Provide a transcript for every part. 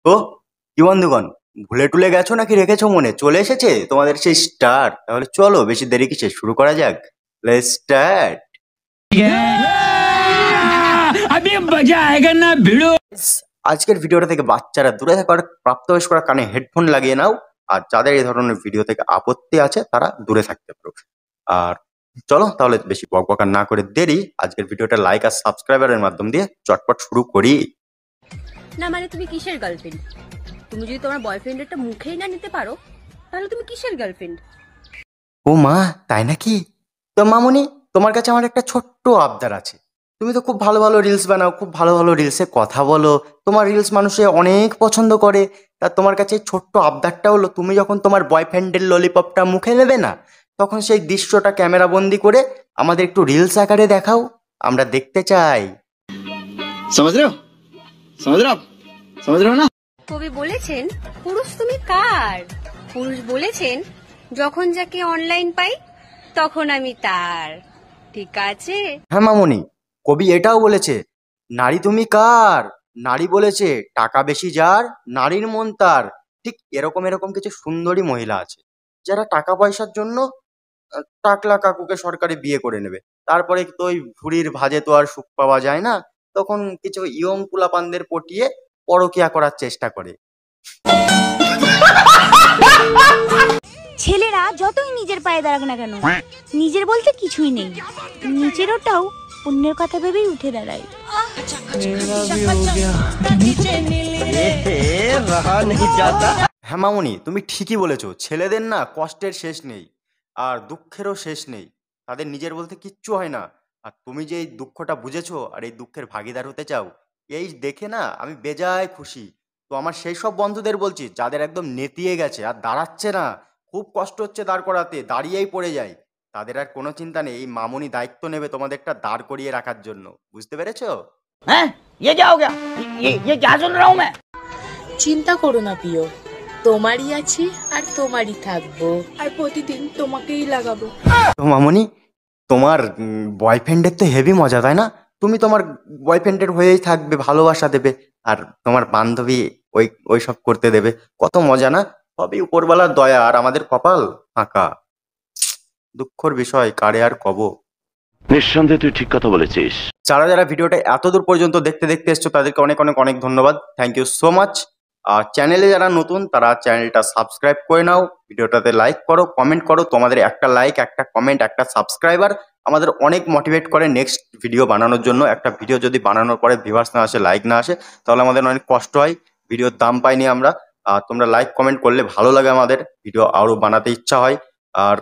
তো কি বন্ধুগণ, ভুলে টুলে গেছো নাকি রেখেছো মনে? চলে এসেছে তোমাদের সেই স্টার। তাহলে চলো বেশি দেরি কিসে, শুরু করা যাক। Let's start. আজকের ভিডিওটা থেকে বাচ্চারা দূরে থাকার, প্রাপ্তবয়স্করা কানে হেডফোন লাগিয়ে নাও। আর যাদের এই ধরনের ভিডিও থেকে আপত্তি আছে তারা দূরে থাকতে পারো। আর চলো তাহলে বেশি বকবকা না করে দেরি, আজকের ভিডিওটা লাইক আর সাবস্ক্রাইবারের মাধ্যম দিয়ে চটপট শুরু করি। না মানে তুমি কিসের গার্লফ্রেন্ড? তুমি যদি তোমার বয়ফ্রেন্ডেরটা মুখেই না নিতে পারো তাহলে তুমি কিসের গার্লফ্রেন্ড? ও মা, তাই নাকি? তো মামুনি, তোমার কাছে আমার একটা ছোট্ট আবদার আছে। তুমি তো খুব ভালো ভালো রিলস বানাও, খুব ভালো ভালো রিলসে কথা বলো, তোমার রিলস মানুষে অনেক পছন্দ করে। তা তোমার কাছে ছোট্ট আবদারটা হলো, তুমি যখন তোমার বয়ফ্রেন্ডের ললিপপটা মুখে নেবে না, তখন সেই দৃশ্যটা ক্যামেরা বন্দি করে আমাদের একটু রিলস আকারে দেখাও, আমরা দেখতে চাই। समझ रहे हो समझ रहे हो आप समझ रहे हो ना। কবি বলেছেন, পুরুষ তুমি কার? পুরুষ বলেছেন, যখন যাকে অনলাইন পাই তখন আমি তার। ঠিক আছে? হ্যাঁ মামুনি, কবি এটাও বলেছে, নারী তুমি কার? নারী বলেছে, টাকা বেশি যার, নারীর মন তার। ঠিক এরকম এরকম কিছু সুন্দরী মহিলা আছে যারা টাকা পয়সার জন্য টাকলা কাকুকে সরকারি বিয়ে করে নেবে। তারপরে তো ওই ভুঁড়ির ভাজে তো আর সুখ পাওয়া যায় না, তখন কিছু ইয়ং পুলাপানদের পটিয়ে পরকিয়া করার চেষ্টা করে। ছেলেরা যতই নিজের পায়ে দাঁড়াক না কেন, নিজের বলতে কিছুই নেই, নিজের ওটাও অন্যের কথা ভেবেই উঠে দাঁড়ায়। হ্যাঁ মামুনি, তুমি ঠিকই বলেছো, ছেলেদের না কষ্টের শেষ নেই আর দুঃখেরও শেষ নেই, তাদের নিজের বলতে কিচ্ছু হয় না। আর তুমি যে এই দুঃখটা বুঝেছো আর এই দুঃখের ভাগিদার হতে চাও, এই দেখে না আমি বেজায় খুশি। তো আমার সেই সব বন্ধুদের বলছি যাদের একদম নেতিয়ে গেছে আর দাঁড়াচ্ছে না, খুব কষ্ট হচ্ছে দাঁড় করাতে, দাঁড়িয়েই পড়ে যায়, তাদের আর কোনো চিন্তা নেই, এই মামুনি দায়িত্ব নেবে তোমাদেরটা দাঁড় করিয়ে রাখার জন্য। বুঝতে পেরেছো? हैं? ये क्या हो गया? ये क्या सुन रहा हूँ मैं? চিন্তা করো না প্রিয়, তোমারই আছি আর তোমারই থাকবো, আর প্রতিদিন তোমাকেই লাগাবো। তো মামুনি, তোমার বয়ফ্রেন্ডের তো হেভি মজা, তাই না? তুমি তোমার বয়ফ্রেন্ডের হয়েই থাকবে, ভালোবাসা দেবে, আর তোমার বান্ধবী ওই ওই সব করতে দেবে। কত মজা না? সবই উপরওয়ালার দয়া, আর আমাদের কপাল ফাঁকা। দুঃখের বিষয়, কারে আর কব। নিঃসন্দেহে তুই ঠিক কথা বলেছিস। যারা যারা ভিডিওটা এতদূর পর্যন্ত দেখতে দেখতে এসছো তাদেরকে অনেক অনেক অনেক ধন্যবাদ, থ্যাংক ইউ সো মাচ। আর চ্যানেলে যারা নতুন তারা চ্যানেলটা সাবস্ক্রাইব করে নাও, ভিডিওটাতে লাইক করো, কমেন্ট করো। তোমাদের একটা লাইক, একটা কমেন্ট, একটা সাবস্ক্রাইবার আমাদের অনেক মোটিভেট করে নেক্সট ভিডিও বানানোর জন্য। একটা ভিডিও যদি বানানোর পরে ভিউয়ার্স না আসে, লাইক না আসে, তাহলে আমাদের অনেক কষ্ট হয়, ভিডিওর দাম পাইনি আমরা। আর তোমরা লাইক কমেন্ট করলে ভালো লাগে, আমাদের ভিডিও আরো বানাতে ইচ্ছা হয়। আর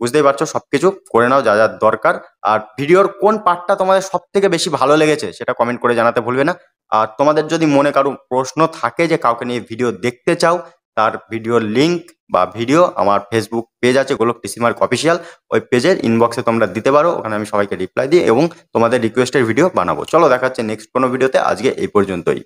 বুঝতেই পারছো, সবকিছু করে নাও যা যা দরকার। আর ভিডিওর কোন পার্টটা তোমাদের সব থেকে বেশি ভালো লেগেছে সেটা কমেন্ট করে জানাতে ভুলবে না। আর তোমাদের যদি মনে কারো প্রশ্ন থাকে যে কাউকে নিয়ে ভিডিও দেখতে চাও, তার ভিডিওর লিংক বা ভিডিও আমার ফেসবুক পেজ আছে গোলক টিসি মার্ক অফিসিয়াল, ওই পেজের ইনবক্সে তোমরা দিতে পারো, ওখানে আমি সবাইকে রিপ্লাই দিই এবং তোমাদের রিকোয়েস্টের ভিডিও বানাবো। চলো দেখা হচ্ছে নেক্সট কোনো ভিডিওতে, আজকে এই পর্যন্তই।